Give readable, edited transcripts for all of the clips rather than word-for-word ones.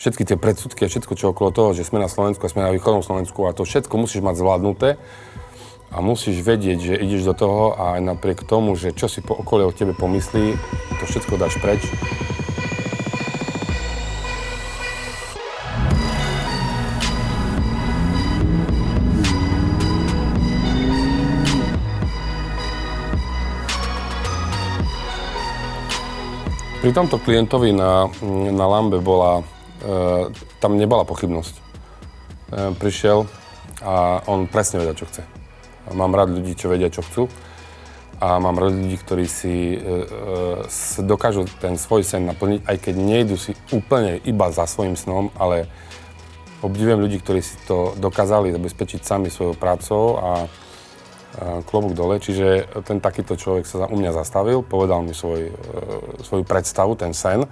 všetky tie predsudky a všetko, čo okolo toho, že sme na Slovensku a sme na východnom Slovensku a to všetko musíš mať zvládnuté a musíš vedieť, že ideš do toho a aj napriek tomu, že čo si po okolie o tebe pomyslí, to všetko dáš preč. Pri tomto klientovi na Lambe tam nebola pochybnosť. Prišiel a on presne vedel, čo chce. Mám rád ľudí, čo vedia, čo chcú. A mám rád ľudí, ktorí si dokážu ten svoj sen naplniť, aj keď nejdu si úplne iba za svojím snom, ale obdivujem ľudí, ktorí si to dokázali zabezpečiť sami svojou prácou a klobúk dole, čiže ten takýto človek sa u mňa zastavil, povedal mi svoju predstavu, ten sen.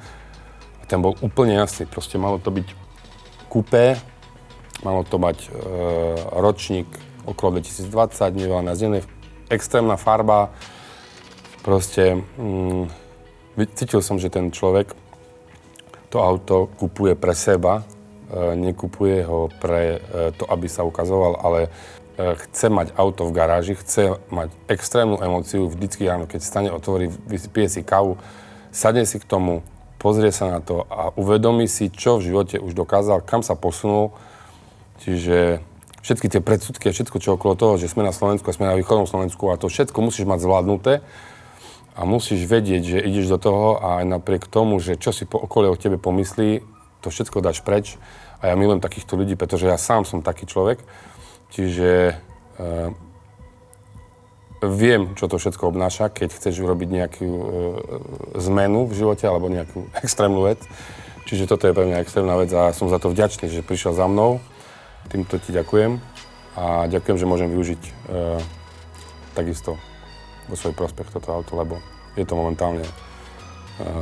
A ten bol úplne jasný, proste malo to byť kupé, malo to mať ročník okolo 2020, neveľa jazdené, extrémna farba. Proste cítil som, že ten človek to auto kupuje pre seba, nekupuje ho pre to, aby sa ukazoval, ale chce mať auto v garáži, chce mať extrémnu emóciu vždycky ráno, keď stane, otvorí, pije si kávu, sadne si k tomu, pozrie sa na to a uvedomí si, čo v živote už dokázal, kam sa posunul. Čiže všetky tie predsudky a všetko, čo okolo toho, že sme na Slovensku a sme na východnom Slovensku a to všetko musíš mať zvládnuté a musíš vedieť, že ideš do toho a aj napriek tomu, že čo si po okolie o tebe pomyslí, to všetko dáš preč. A ja milujem takýchto ľudí, pretože ja sám som taký človek. Čiže viem, čo to všetko obnáša, keď chceš urobiť nejakú zmenu v živote alebo nejakú extrémnu vec. Čiže toto je pre mňa extrémna vec a som za to vďačný, že prišiel za mnou. Týmto ti ďakujem a ďakujem, že môžem využiť takisto vo svoj prospech toto auto, lebo je to momentálne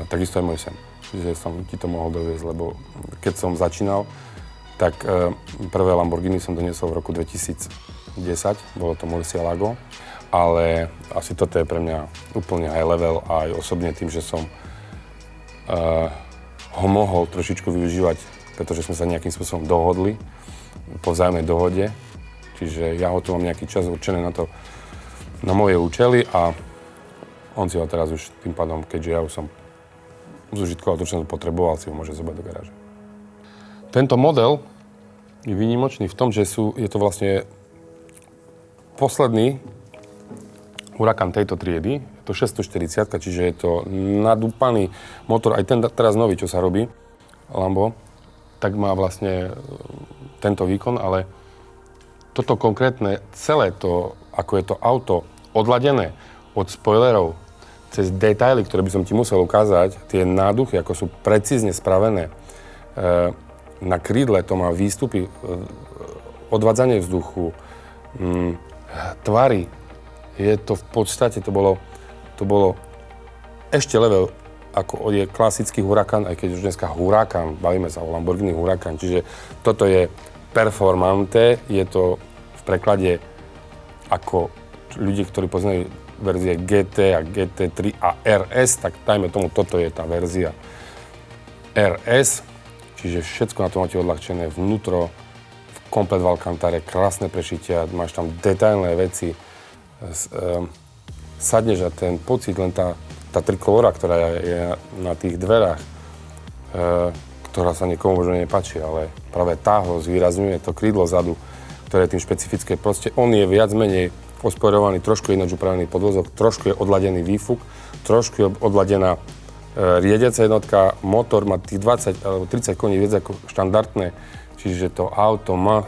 takisto aj môj sen. Čiže som ti to mohol doviesť, lebo keď som začínal, tak prvé Lamborghini som doniesol v roku 2010, bolo to Murcielago, ale asi toto je pre mňa úplne high level a aj osobne tým, že som ho mohol trošičku využívať, pretože sme sa nejakým spôsobom dohodli po vzájomnej dohode, čiže ja ho tu mám nejaký čas určený na to, na moje účely a on si ho teraz už tým pádom, keďže ja už som zúžitkoval to, čo som potreboval, si ho môže zobrať do garáže. Tento model je výnimočný v tom, že je to vlastne posledný Huracan tejto triedy. Je to 640, čiže je to nadúpaný motor, aj ten teraz nový, čo sa robí, Lambo, tak má vlastne tento výkon, ale toto konkrétne, celé to, ako je to auto odladené od spoilerov, cez detaily, ktoré by som ti musel ukázať, tie náduchy, ako sú precízne spravené, na krídle to má výstupy, odvádzanie vzduchu, tvary. Je to v podstate, to bolo ešte level, ako je klasický Huracan, aj keď už dneska Huracan, bavíme sa o Lamborghini Huracan, čiže toto je performante, je to v preklade ako ľudia, ktorí poznajú verzie GT a GT3 a RS, tak dajme tomu, toto je tá verzia RS. Čiže všetko na to máte odľahčené vnútro, komplet v Alcantare, krásne prešitia, máš tam detailné veci. Sadneš a ten pocit, len tá trikolora, ktorá je na tých dverách, ktorá sa niekomu možno nepáči, ale práve tá ho zvýrazňuje, to krídlo zadu, ktoré je tým špecifické. Proste on je viac menej ospojovaný, trošku je ináč upravený podvozok, trošku je odladený výfuk, trošku je odladená riadiaca jednotka, motor má tých 20 alebo 30 koní viac ako štandardné, čiže to auto má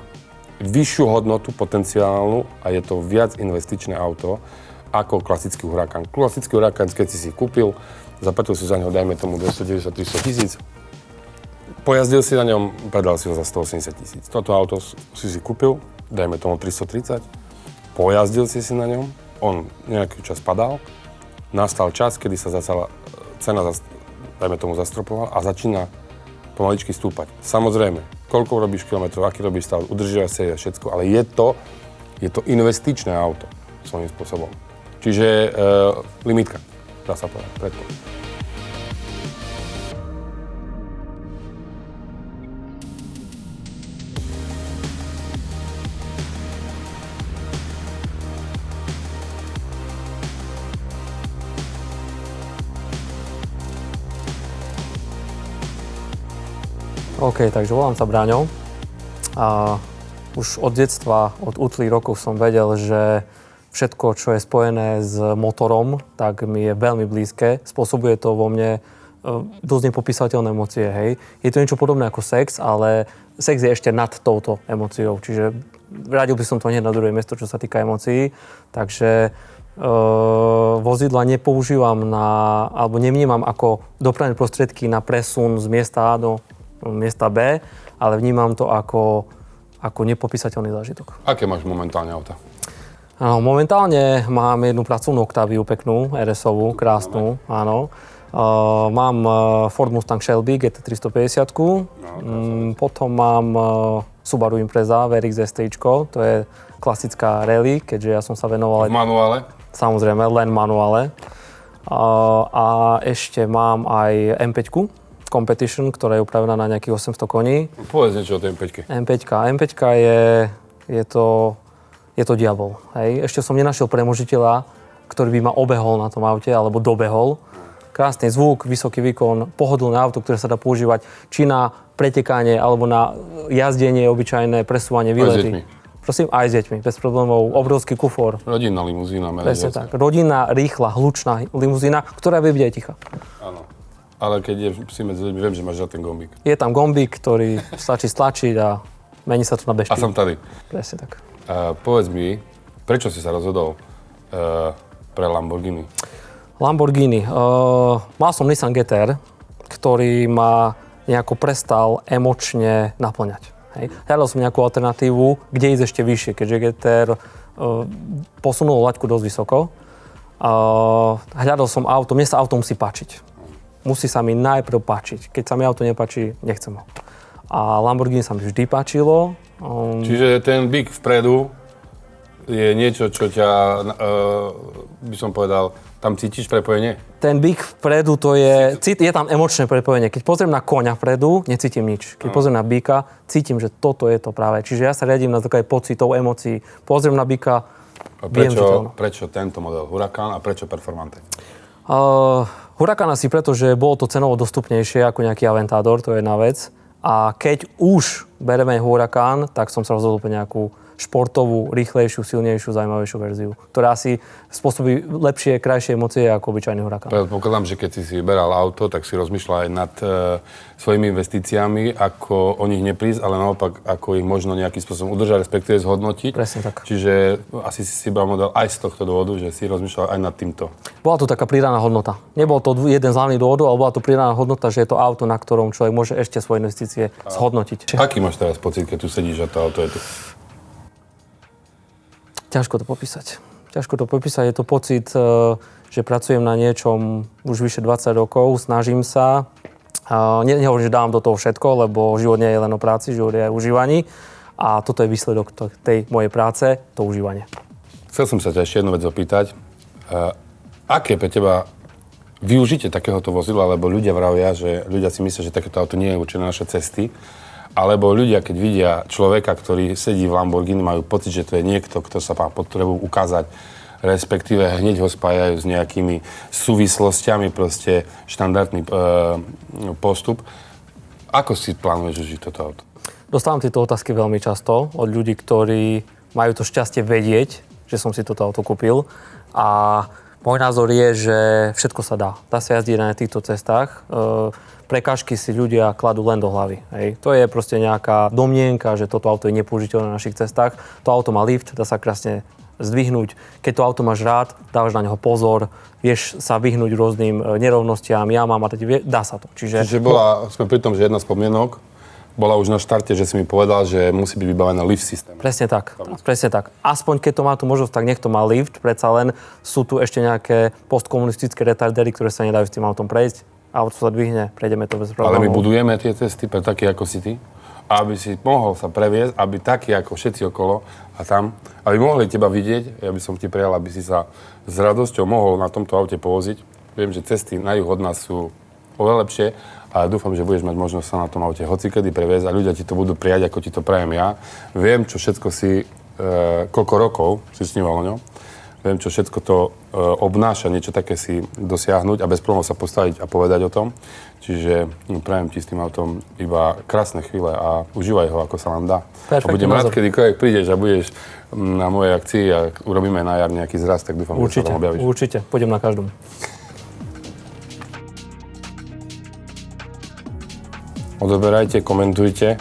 vyššiu hodnotu potenciálnu a je to viac investičné auto ako klasický Huracan. Klasický Huracan, keď si kúpil, zaplatil si za neho, dajme tomu 290-300 tisíc, pojazdil si na ňom, predal si ho za 180 tisíc. Toto auto si kúpil, dajme tomu 330, pojazdil si na ňom, on nejaký čas padal, nastal čas, kedy sa začala cena, dajme tomu, zastropovala a začína pomaličky stúpať. Samozrejme, koľko robíš kilometrov, aký robíš stav, udržiavaš sa a všetko, ale je to investičné auto svojím spôsobom. Čiže limitka, dá sa povedať, predpoklad. OK, takže volám sa Braňo. A už od detstva, od útlých rokov som vedel, že všetko, čo je spojené s motorom, tak mi je veľmi blízke. Spôsobuje to vo mne dosť nepopísateľné emócie, hej. Je to niečo podobné ako sex, ale sex je ešte nad touto emóciou. Čiže radil by som to hneď na druhé miesto, čo sa týka emócií. Takže vozidla nepoužívam alebo nevnímam ako dopravné prostriedky na presun z miesta A do miesta B, ale vnímam to ako nepopísateľný zážitok. Aké máš momentálne auta? Áno, momentálne mám jednu pracovnú Octaviu peknú, RS-ovú, krásnu, áno. Mám Ford Mustang Shelby GT350, potom mám Subaru Impreza VRX ST-čko, to je klasická rally, keďže ja som sa venoval... V manuále? Samozrejme, len manuále. A ešte mám aj M5 Competition, ktorá je upravená na nejakých 800 koní. Povedz niečo o tej M5. M5 je to diabol. Hej. Ešte som nenašiel premožiteľa, ktorý by ma obehol na tom aute, alebo dobehol. Krásny zvuk, vysoký výkon, pohodlné auto, ktoré sa dá používať či na pretekanie, alebo na jazdenie, obyčajné presúvanie, výlety. Prosím, aj s deťmi, bez problémov, obrovský kufor. Rodinná limuzína. Presne tak. Rodinná, rýchla, hlučná limuzína, ktorá vie byť aj tichá. Áno. Ale keď si medzi ľuďmi, viem, že máš ten gombík. Je tam gombík, ktorý stačí stlačiť a mení sa to na bežky. A som tady. Presne tak. Povedz mi, prečo si sa rozhodol pre Lamborghini? Lamborghini. Mal som Nissan GT-R, ktorý ma nejako prestal emočne naplňať. Hej. Hľadal som nejakú alternatívu, kde ísť ešte vyššie, keďže GT-R posunul laťku dosť vysoko. Hľadal som auto, mne sa auto musí páčiť. Musí sa mi najprv páčiť. Keď sa mi auto nepáči, nechcem ho. A Lamborghini sa mi vždy páčilo. Čiže ten bík vpredu je niečo, čo ťa, by som povedal, tam cítiš prepojenie? Ten bík vpredu, je tam emočné prepojenie. Keď pozriem na koňa vpredu, necítim nič. Keď pozriem na bíka, cítim, že toto je to práve. Čiže ja sa riadím na základe pocitov, emócií. Pozriem na bíka, viem, že to ono. Prečo tento model Huracán a prečo Performante? Huracán asi preto, že bolo to cenovo dostupnejšie ako nejaký Aventador, to je jedna vec. A keď už bereme Huracán, tak som sa rozhodol pre nejakú športovú, rýchlejšiu, silnejšiu, zaujímavejšiu verziu, ktorá si spôsobí lepšie, krajšie emócie ako obyčajný Huracán. Predpokladám, že keď si vyberal auto, tak si rozmýšľal aj nad svojimi investíciami, ako o nich neprísť, ale naopak, ako ich možno nejakým spôsobom udržať, respektíve zhodnotiť. Presne tak. Čiže asi si bral model aj z tohto dôvodu, že si rozmýšľal aj nad týmto. Bola to taká pridaná hodnota. Nebol to jeden z hlavných dôvodov, ale bola to pridaná hodnota, že je to auto, na ktorom človek môže ešte svoje investície zhodnotiť. Aký máš teraz pocit, keď tu sedíš a to auto je tu? Ťažko to popísať. Je to pocit, že pracujem na niečom už vyše 20 rokov, snažím sa. Nehovorím, že dávam do toho všetko, lebo život nie je len o práci, život je aj o užívaní. A toto je výsledok tej mojej práce, to užívanie. Chcel som sa ťa ešte jednu vec opýtať. Aké pre teba využitie takéhoto vozidla, lebo ľudia vravia, že ľudia si myslia, že takéto auto nie je určené na naše cesty, alebo ľudia, keď vidia človeka, ktorý sedí v Lamborghini, majú pocit, že to je niekto, kto sa má potrebu ukázať, respektíve hneď ho spájajú s nejakými súvislostiami, proste štandardný postup. Ako si plánuješ užiť toto auto? Dostávam tieto otázky veľmi často od ľudí, ktorí majú to šťastie vedieť, že som si toto auto kúpil. A môj názor je, že všetko sa dá. Dá sa jazdiť na týchto cestách. Prekážky si ľudia kladú len do hlavy. Hej. To je proste nejaká domnienka, že toto auto je nepoužiteľné na našich cestách. To auto má lift, dá sa krásne zdvihnúť. Keď to auto máš rád, dávaš na neho pozor, vieš sa vyhnúť rôznym nerovnostiam, jamám a dá sa to. Čiže sme pri tom, že jedna z podmienok bola už na štarte, že si mi povedal, že musí byť vybavený lift systém. Presne tak. Aspoň keď to má tú možnosť, tak nech to má lift, predsa len sú tu ešte nejaké postkomunistické retardery, ktoré sa nedajú s tým autom prejsť. Auto sa dvihne, prejdeme to bez problémov. Ale my budujeme tie cesty pre takých ako si ty, aby si mohol sa previesť, aby takí ako všetci okolo a tam, aby mohli teba vidieť, ja by som ti prijal, aby si sa s radosťou mohol na tomto aute povoziť. Viem, že cesty na juh od nás sú oveľa lepšie a dúfam, že budeš mať možnosť sa na tom aute hocikedy previesť a ľudia ti to budú prijať, ako ti to prajem ja. Viem, čo všetko si, koľko rokov si sníval o ňom. Viem, čo všetko to obnáša niečo také si dosiahnuť a bez problémov sa postaviť a povedať o tom. Čiže prajem ti s tým autom iba krásne chvíle a užívaj ho, ako sa nám dá. A budem rád, kedykoľvek prídeš a budeš na mojej akcii a urobíme na jar nejaký zrast, tak dúfam, že sa tam objavíš. Určite, pôjdem na každom. Odoberajte, komentujte,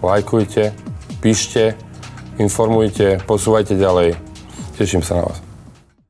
lajkujte, píšte, informujte, posúvajte ďalej. Teším sa na vás.